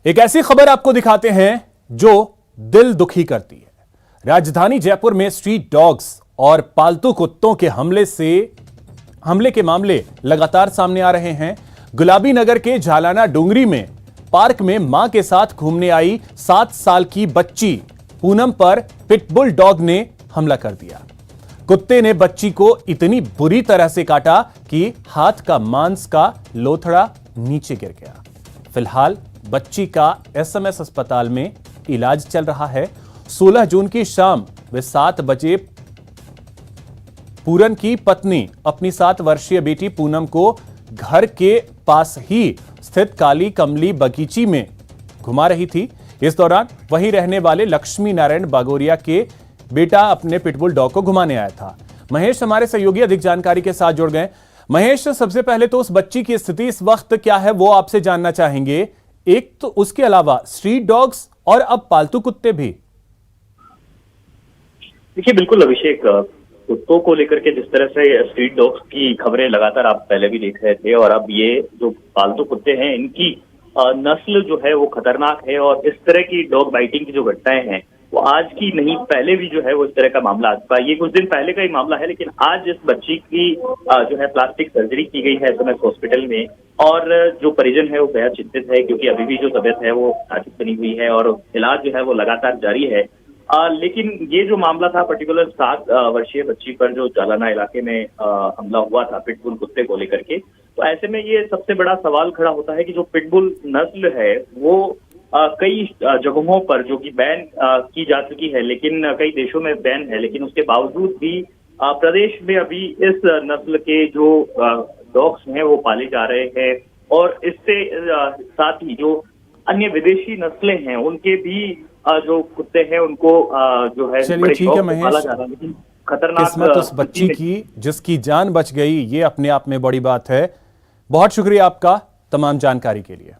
एक ऐसी खबर आपको दिखाते हैं जो दिल दुखी करती है। राजधानी जयपुर में स्ट्रीट डॉग्स और पालतू कुत्तों के हमले के मामले लगातार सामने आ रहे हैं। गुलाबी नगर के झालाना डूंगरी में पार्क में मां के साथ घूमने आई 7 साल की बच्ची पूनम पर पिटबुल डॉग ने हमला कर दिया। कुत्ते ने बच्ची को इतनी बुरी तरह से काटा कि हाथ का मांस का लोथड़ा नीचे गिर गया। फिलहाल बच्ची का एसएमएस अस्पताल में इलाज चल रहा है। 16 जून की शाम वे 7 बजे पूरन की पत्नी अपनी 7 वर्षीय बेटी पूनम को घर के पास ही स्थित काली कमली बगीची में घुमा रही थी। इस दौरान वहीं रहने वाले लक्ष्मी नारायण बागोरिया के बेटा अपने पिटबुल डॉग को घुमाने आया था। महेश हमारे सहयोगी अधिक जानकारी के साथ जुड़ गए। महेश, सबसे पहले तो उस बच्ची की स्थिति इस वक्त क्या है वो आपसे जानना चाहेंगे। एक तो उसके अलावा स्ट्रीट डॉग्स और अब पालतू कुत्ते भी। देखिए, बिल्कुल अभिषेक, कुत्तों को लेकर के जिस तरह से स्ट्रीट डॉग्स की खबरें लगातार आप पहले भी देख रहे थे, और अब ये जो पालतू कुत्ते हैं इनकी नस्ल जो है वो खतरनाक है। और इस तरह की डॉग बाइटिंग की जो घटनाएं हैं वो आज की नहीं, पहले भी जो है वो इस तरह का मामला आ चुका है। ये कुछ दिन पहले का ही मामला है, लेकिन आज इस बच्ची की जो है प्लास्टिक सर्जरी की गई है एसएमएस हॉस्पिटल में, और जो परिजन है वो बेहद चिंतित है क्योंकि अभी भी जो तबीयत है वो नाजुक बनी हुई है और इलाज जो है वो लगातार जारी है। लेकिन ये जो मामला था पर्टिकुलर 7 वर्षीय बच्ची पर जो जालाना इलाके में हमला हुआ था पिटबुल कुत्ते को लेकर के, तो ऐसे में ये सबसे बड़ा सवाल खड़ा होता है कि जो पिटबुल नस्ल है वो कई जगहों पर जो कि बैन की जा चुकी है, लेकिन कई देशों में बैन है, लेकिन उसके बावजूद भी प्रदेश में अभी इस नस्ल के जो डॉग्स हैं वो पाले जा रहे हैं। और इससे साथ ही जो अन्य विदेशी नस्लें हैं उनके भी जो कुत्ते हैं उनको जो है चलिए ठीक है महेश, पाला जा रहा है। लेकिन खतरनाक किस्मत उस बच्ची की जिसकी जान बच गई, ये अपने आप में बड़ी बात है। बहुत शुक्रिया आपका तमाम जानकारी के लिए।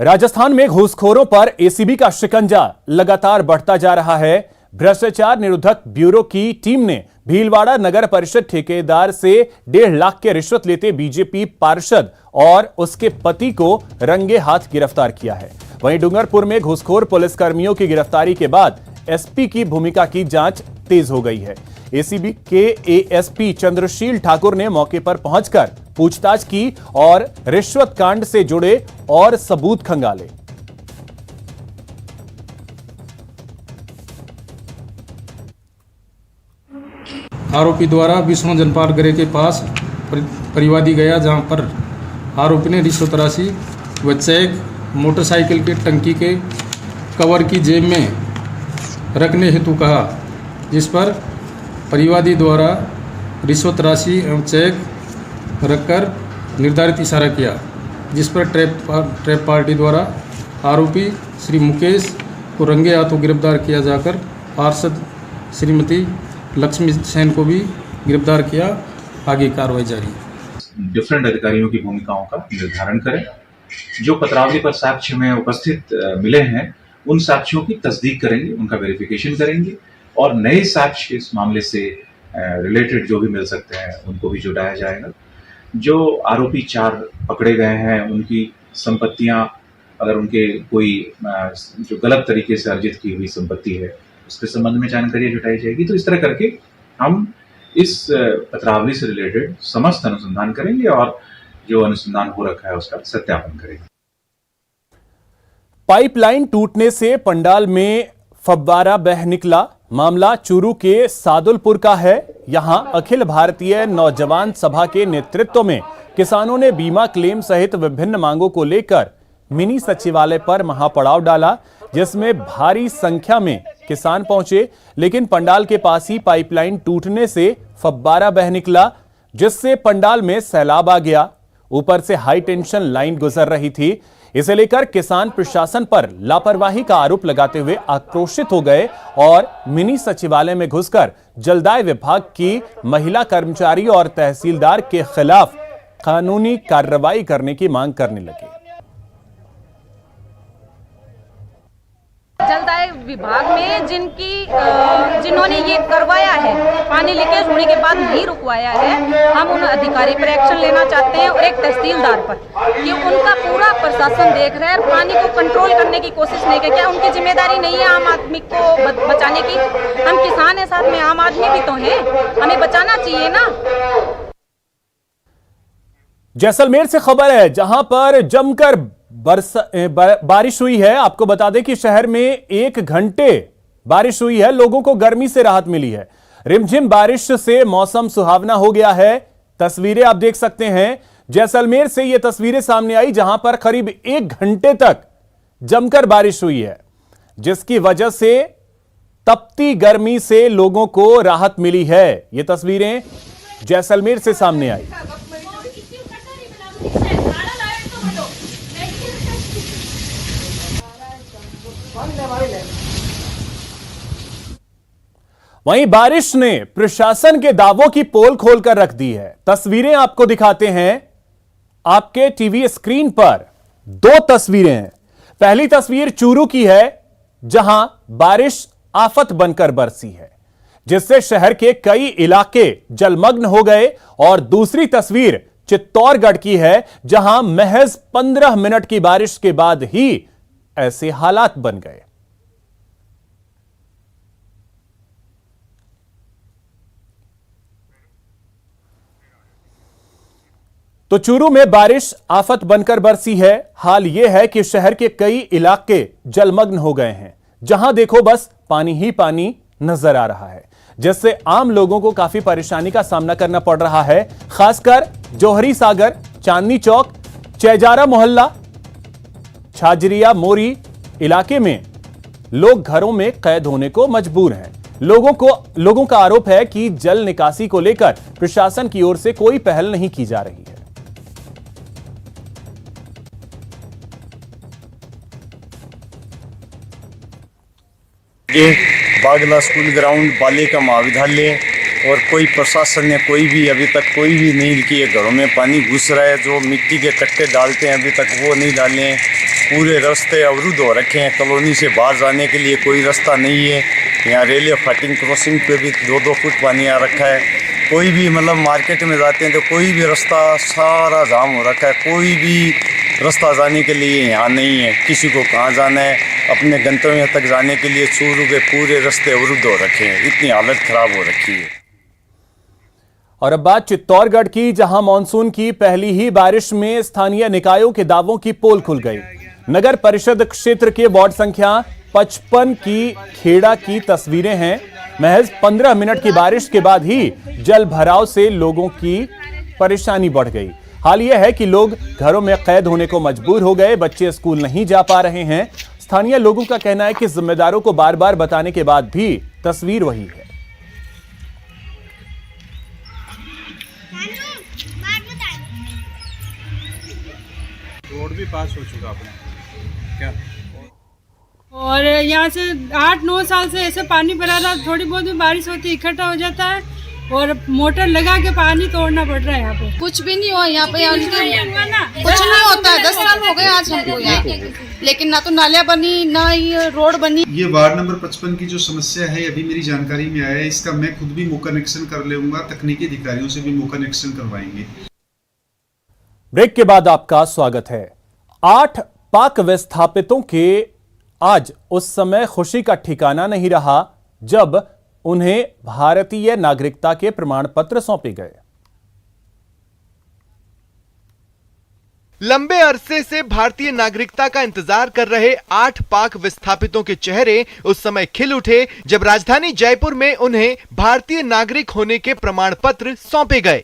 राजस्थान में घूसखोरों पर एसीबी का शिकंजा लगातार बढ़ता जा रहा है। भ्रष्टाचार निरोधक ब्यूरो की टीम ने भीलवाड़ा नगर परिषद ठेकेदार से 1.5 लाख के रिश्वत लेते बीजेपी पार्षद और उसके पति को रंगे हाथ गिरफ्तार किया है। वहीं डूंगरपुर में घूसखोर पुलिसकर्मियों की गिरफ्तारी के बाद एसपी की भूमिका की जांच तेज हो गई है। एसीबी के एएसपी चंद्रशील ठाकुर ने मौके पर पहुंचकर पूछताछ की और रिश्वत कांड से जुड़े और सबूत खंगाले। आरोपी द्वारा विष्णु जनपाल गरे के पास परिवादी गया, जहां पर आरोपी ने रिश्वत राशि व चेक मोटरसाइकिल के टंकी के कवर की जेब में रखने हेतु कहा, जिस पर परिवादी द्वारा रिश्वत राशि एवं चेक रखकर निर्धारित इशारा किया, जिस पर ट्रैप पार्टी द्वारा आरोपी श्री मुकेश को रंगे हाथों गिरफ्तार किया जाकर पार्षद श्रीमती लक्ष्मी सेन को भी गिरफ्तार किया। आगे कार्रवाई जारी। डिफरेंट अधिकारियों की भूमिकाओं का निर्धारण करें। जो पत्रावली पर साक्ष्य में उपस्थित मिले हैं उन साक्ष्यों की तस्दीक करेंगे, उनका वेरिफिकेशन करेंगे और नए साक्ष्य इस मामले से रिलेटेड जो भी मिल सकते हैं उनको भी जुटाया जाएगा। जो आरोपी 4 पकड़े गए हैं उनकी संपत्तियां, अगर उनके कोई जो गलत तरीके से अर्जित की हुई संपत्ति है उसके संबंध में जानकारी जुटाई जाएगी। तो इस तरह करके हम इस पत्रावली से रिलेटेड समस्त अनुसंधान करेंगे और जो अनुसंधान हो रखा है उसका सत्यापन करेंगे। पाइपलाइन टूटने से पंडाल में फव्वारा बह निकला। मामला चूरू के सादुलपुर का है। यहां अखिल भारतीय नौजवान सभा के नेतृत्व में किसानों ने बीमा क्लेम सहित विभिन्न मांगों को लेकर मिनी सचिवालय पर महापड़ाव डाला, जिसमें भारी संख्या में किसान पहुंचे। लेकिन पंडाल के पास ही पाइपलाइन टूटने से फव्वारा बह निकला, जिससे पंडाल में सैलाब आ गया। ऊपर से हाई टेंशन लाइन गुजर रही थी। इसे लेकर किसान प्रशासन पर लापरवाही का आरोप लगाते हुए आक्रोशित हो गए और मिनी सचिवालय में घुसकर जलदाय विभाग की महिला कर्मचारी और तहसीलदार के खिलाफ कानूनी कार्रवाई करने की मांग करने लगे। जलदाय विभाग में जिन्होंने ये करवाया है, पानी लीकेज होने के बाद नहीं रुकवाया है, हम उन अधिकारी पर एक्शन लेना चाहते हैं और एक तहसीलदार पर कि उनका पूरा प्रशासन देख रहा है और पानी को कंट्रोल करने की कोशिश नहीं कर। क्या उनकी जिम्मेदारी नहीं है आम आदमी को बचाने की? हम किसान हैं, साथ में आम आदमी भी तो हैं, हमें बचाना चाहिए ना। जैसलमेर से खबर है जहां पर जमकर बारिश हुई है। आपको बता दें कि शहर में 1 घंटे बारिश हुई है, लोगों को गर्मी से राहत मिली है। रिमझिम बारिश से मौसम सुहावना हो गया है। तस्वीरें आप देख सकते हैं, जैसलमेर से ये तस्वीरें सामने आई जहां पर करीब 1 घंटे तक जमकर बारिश हुई है, जिसकी वजह से तपती गर्मी से लोगों को राहत मिली है। ये तस्वीरें जैसलमेर से सामने आई। वहीं बारिश ने प्रशासन के दावों की पोल खोलकर रख दी है। तस्वीरें आपको दिखाते हैं आपके टीवी स्क्रीन पर। 2 तस्वीरें हैं। पहली तस्वीर चूरू की है जहां बारिश आफत बनकर बरसी है, जिससे शहर के कई इलाके जलमग्न हो गए। और दूसरी तस्वीर चित्तौड़गढ़ की है जहां महज 15 मिनट की बारिश के बाद ही ऐसे हालात बन गए। तो चूरू में बारिश आफत बनकर बरसी है। हाल यह है कि शहर के कई इलाके जलमग्न हो गए हैं, जहां देखो बस पानी ही पानी नजर आ रहा है, जिससे आम लोगों को काफी परेशानी का सामना करना पड़ रहा है। खासकर जोहरी सागर, चांदनी चौक, चैजारा मोहल्ला, छाजरिया मोरी इलाके में लोग घरों में कैद होने को मजबूर हैं। लोगों का आरोप है कि जल निकासी को लेकर प्रशासन की ओर से कोई पहल नहीं की जा रही है। ये बागला स्कूल ग्राउंड, बालिका महाविद्यालय और कोई प्रशासन ने कोई भी अभी तक कोई भी नहीं किए। घरों में पानी घुस रहा है, जो मिट्टी के कट्टे डालते हैं अभी तक वो नहीं डाले हैं। पूरे रास्ते अवरुद्ध हो रखे हैं, कॉलोनी से बाहर जाने के लिए कोई रास्ता नहीं है। यहाँ रेलवे फाइटिंग क्रॉसिंग पे भी 2-2 फुट पानी आ रखा है। कोई भी मतलब मार्केट में जाते हैं तो कोई भी रास्ता सारा जाम हो रखा है, कोई भी रास्ता जाने के लिए यहाँ नहीं है। किसी को कहाँ जाना है, अपने गंतव्य तक जाने के लिए चूरू के पूरे रास्ते अवरुद्ध हो रखे हैं, इतनी हालत खराब हो रखी है। और अब बात चित्तौड़गढ़ की, जहां मानसून की पहली ही बारिश में स्थानीय निकायों के दावों की पोल खुल गई। नगर परिषद क्षेत्र के वार्ड संख्या 55 की खेड़ा की तस्वीरें हैं। महज 15 मिनट की बारिश के बाद ही जल भराव से लोगों की परेशानी बढ़ गई। हाल यह है कि लोग घरों में कैद होने को मजबूर हो गए, बच्चे स्कूल नहीं जा पा रहे हैं। स्थानीय लोगों का कहना है कि जिम्मेदारों को बार बार बताने के बाद भी तस्वीर वही है। रोड भी पास हो चुका अपना क्या? और यहाँ से 8-9 साल से ऐसे पानी भरा रहा, थोड़ी बहुत भी बारिश होती इकट्ठा हो जाता है और मोटर लगा के पानी तोड़ना पड़ रहा है। यहाँ पे कुछ भी नहीं हुआ, यहाँ पे कुछ नहीं होता है। 10 साल हो गए आज हमको यहाँ, लेकिन ना तो नालियाँ बनी ना ये रोड बनी। ये वार्ड नंबर 55 की जो समस्या है अभी मेरी जानकारी में आया है, इसका मैं खुद भी मौका निरीक्षण कर लूंगा, तकनीकी अधिकारियों से भी मौका निरीक्षण करवाएंगे। ब्रेक के बाद आपका स्वागत है। 8 पाक विस्थापितों के आज उस समय खुशी का ठिकाना नहीं रहा जब उन्हें भारतीय नागरिकता के प्रमाण पत्र सौंपे गए। लंबे अरसे से भारतीय नागरिकता का इंतजार कर रहे 8 पाक विस्थापितों के चेहरे उस समय खिल उठे जब राजधानी जयपुर में उन्हें भारतीय नागरिक होने के प्रमाण पत्र सौंपे गए।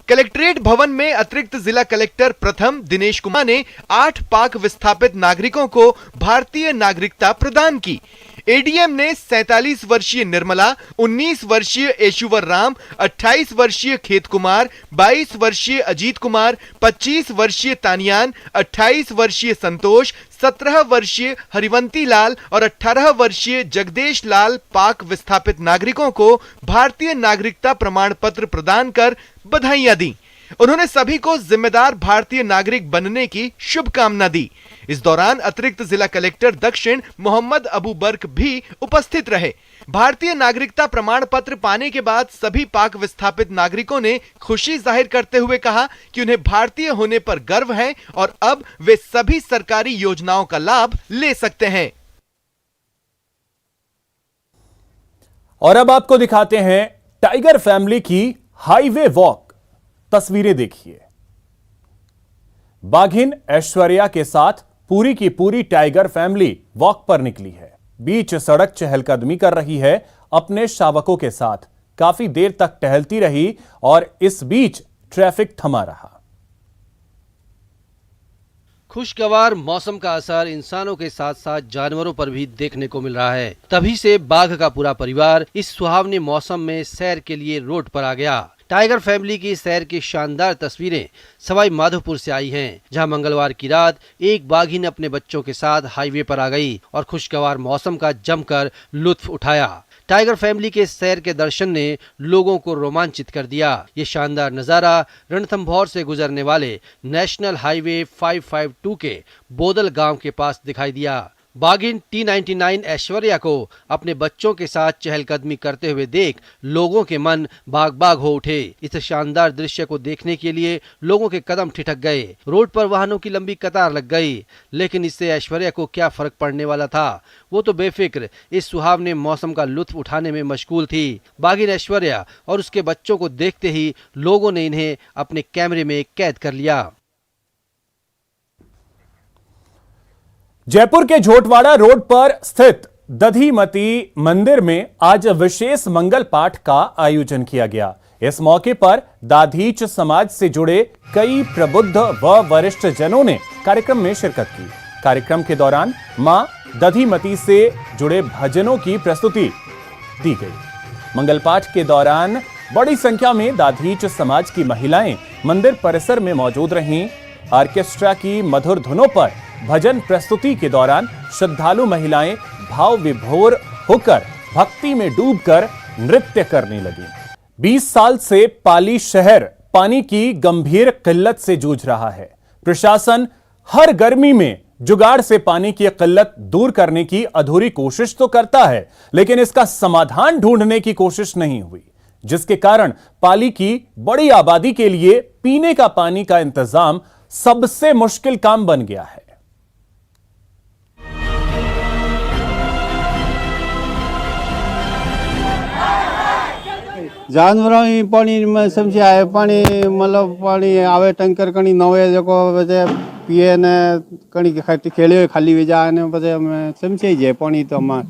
कलेक्ट्रेट भवन में अतिरिक्त जिला कलेक्टर प्रथम दिनेश कुमार ने 8 पाक विस्थापित नागरिकों को भारतीय नागरिकता प्रदान की। एडीएम ने 47 वर्षीय निर्मला, 19 वर्षीय येशुवर राम, 28 वर्षीय खेत कुमार, 22 वर्षीय अजीत कुमार, 25 वर्षीय तानियान, 28 वर्षीय संतोष, 17 वर्षीय हरिवंती लाल और 18 वर्षीय जगदेश लाल पाक विस्थापित नागरिकों को भारतीय नागरिकता प्रमाण पत्र प्रदान कर बधाइयां दी। उन्होंने सभी को जिम्मेदार भारतीय नागरिक बनने की शुभकामना दी। इस दौरान अतिरिक्त जिला कलेक्टर दक्षिण मोहम्मद अबू बर्क भी उपस्थित रहे। भारतीय नागरिकता प्रमाण पत्र पाने के बाद सभी पाक विस्थापित नागरिकों ने खुशी जाहिर करते हुए कहा कि उन्हें भारतीय होने पर गर्व है और अब वे सभी सरकारी योजनाओं का लाभ ले सकते हैं। और अब आपको दिखाते हैं टाइगर फैमिली की हाईवे वॉक। तस्वीरें देखिए। बाघिन ऐश्वर्या के साथ पूरी की पूरी टाइगर फैमिली वॉक पर निकली है। बीच सड़क चहलकदमी कर रही है अपने शावकों के साथ। काफी देर तक टहलती रही और इस बीच ट्रैफिक थमा रहा। खुशगवार मौसम का असर इंसानों के साथ साथ जानवरों पर भी देखने को मिल रहा है। तभी से बाघ का पूरा परिवार इस सुहावने मौसम में सैर के लिए रोड पर आ गया। टाइगर फैमिली की सैर की शानदार तस्वीरें सवाई माधोपुर से आई हैं, जहां मंगलवार की रात एक बाघिन अपने बच्चों के साथ हाईवे पर आ गई और खुशगवार मौसम का जमकर लुत्फ उठाया। टाइगर फैमिली के सैर के दर्शन ने लोगों को रोमांचित कर दिया। ये शानदार नजारा रणथंभौर से गुजरने वाले नेशनल हाईवे 552 के बोदल गांव के पास दिखाई दिया। बाघिन T99 ऐश्वर्या को अपने बच्चों के साथ चहलकदमी करते हुए देख लोगों के मन बाग बाग हो उठे। इस शानदार दृश्य को देखने के लिए लोगों के कदम ठिठक गए। रोड पर वाहनों की लंबी कतार लग गई, लेकिन इससे ऐश्वर्या को क्या फर्क पड़ने वाला था। वो तो बेफिक्र इस सुहावने मौसम का लुत्फ उठाने में मशगूल थी। बाघिन ऐश्वर्या और उसके बच्चों को देखते ही लोगों ने इन्हें अपने कैमरे में कैद कर लिया। जयपुर के झोटवाड़ा रोड पर स्थित दधिमती मंदिर में आज विशेष मंगल पाठ का आयोजन किया गया। इस मौके पर दाधीच समाज से जुड़े कई प्रबुद्ध व वरिष्ठ जनों ने कार्यक्रम में शिरकत की। कार्यक्रम के दौरान मां दधिमती से जुड़े भजनों की प्रस्तुति दी गई। मंगल पाठ के दौरान बड़ी संख्या में दाधीच समाज की महिलाएं मंदिर परिसर में मौजूद रहीं। ऑर्केस्ट्रा की मधुर धुनों पर भजन प्रस्तुति के दौरान श्रद्धालु महिलाएं भाव विभोर होकर भक्ति में डूबकर नृत्य करने लगी। 20 साल से पाली शहर पानी की गंभीर किल्लत से जूझ रहा है। प्रशासन हर गर्मी में जुगाड़ से पानी की किल्लत दूर करने की अधूरी कोशिश तो करता है, लेकिन इसका समाधान ढूंढने की कोशिश नहीं हुई, जिसके कारण पाली की बड़ी आबादी के लिए पीने का पानी का इंतजाम सबसे मुश्किल काम बन गया है। जानवरों की पानी में समस्या है। पानी मतलब पानी आवे टंकर कणी नवे जो बचे पिए ने कणी खेले खाली हो जाए ने बचे हमें समस्या ही है पानी। तो हमारे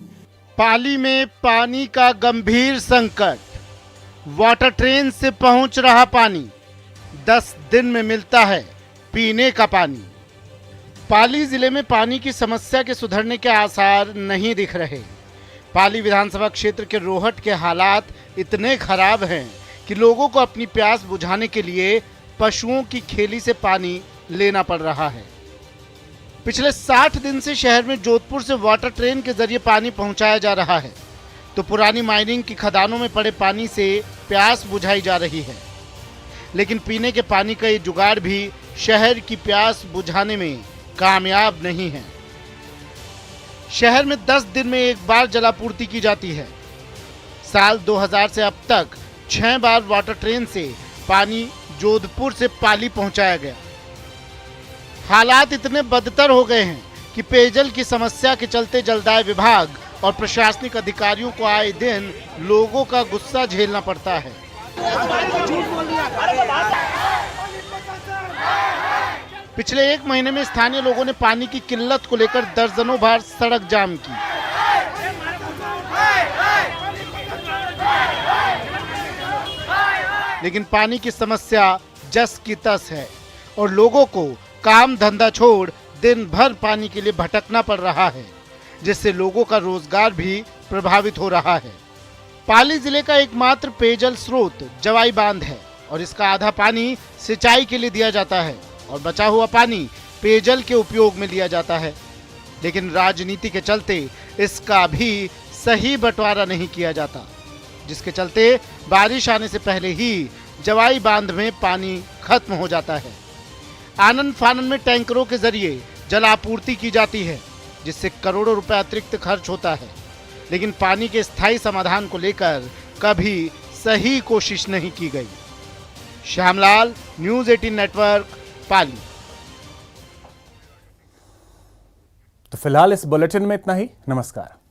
पाली में पानी का गंभीर संकट। वाटर ट्रेन से पहुंच रहा पानी 10 दिन में मिलता है पीने का पानी। पाली जिले में पानी की समस्या के सुधरने के आसार नहीं दिख रहे। पाली विधानसभा क्षेत्र के रोहट के हालात इतने खराब हैं कि लोगों को अपनी प्यास बुझाने के लिए पशुओं की खेली से पानी लेना पड़ रहा है। पिछले 60 दिन से शहर में जोधपुर से वाटर ट्रेन के जरिए पानी पहुंचाया जा रहा है, तो पुरानी माइनिंग की खदानों में पड़े पानी से प्यास बुझाई जा रही है। लेकिन पीने के पानी का ये जुगाड़ भी शहर की प्यास बुझाने में कामयाब नहीं है। शहर में 10 दिन में एक बार जलापूर्ति की जाती है। साल 2000 से अब तक 6 बार वाटर ट्रेन से पानी जोधपुर से पाली पहुंचाया गया। हालात इतने बदतर हो गए हैं कि पेयजल की समस्या के चलते जलदाय विभाग और प्रशासनिक अधिकारियों को आए दिन लोगों का गुस्सा झेलना पड़ता है। पिछले 1 महीने में स्थानीय लोगों ने पानी की किल्लत को लेकर दर्जनों बार सड़क जाम की। लेकिन पानी की समस्या जस की तस है और लोगों को काम धंधा छोड़ दिन भर पानी के लिए भटकना पड़ रहा है, जिससे लोगों का रोजगार भी प्रभावित हो रहा है। पाली जिले का एकमात्र पेयजल स्रोत जवाई बांध है और इसका आधा पानी सिंचाई के लिए दिया जाता है और बचा हुआ पानी पेयजल के उपयोग में लिया जाता है। लेकिन राजनीति के चलते इसका भी सही बंटवारा नहीं किया जाता, जिसके चलते बारिश आने से पहले ही जवाई बांध में पानी खत्म हो जाता है। आनन फानन में टैंकरों के जरिए जल आपूर्ति की जाती है, जिससे करोड़ों रुपए अतिरिक्त खर्च होता है, लेकिन पानी के स्थायी समाधान को लेकर कभी सही कोशिश नहीं की गई। श्यामलाल, न्यूज़ 18 नेटवर्क, पाली। तो फिलहाल इस बुलेटिन में इतना ही। नमस्कार।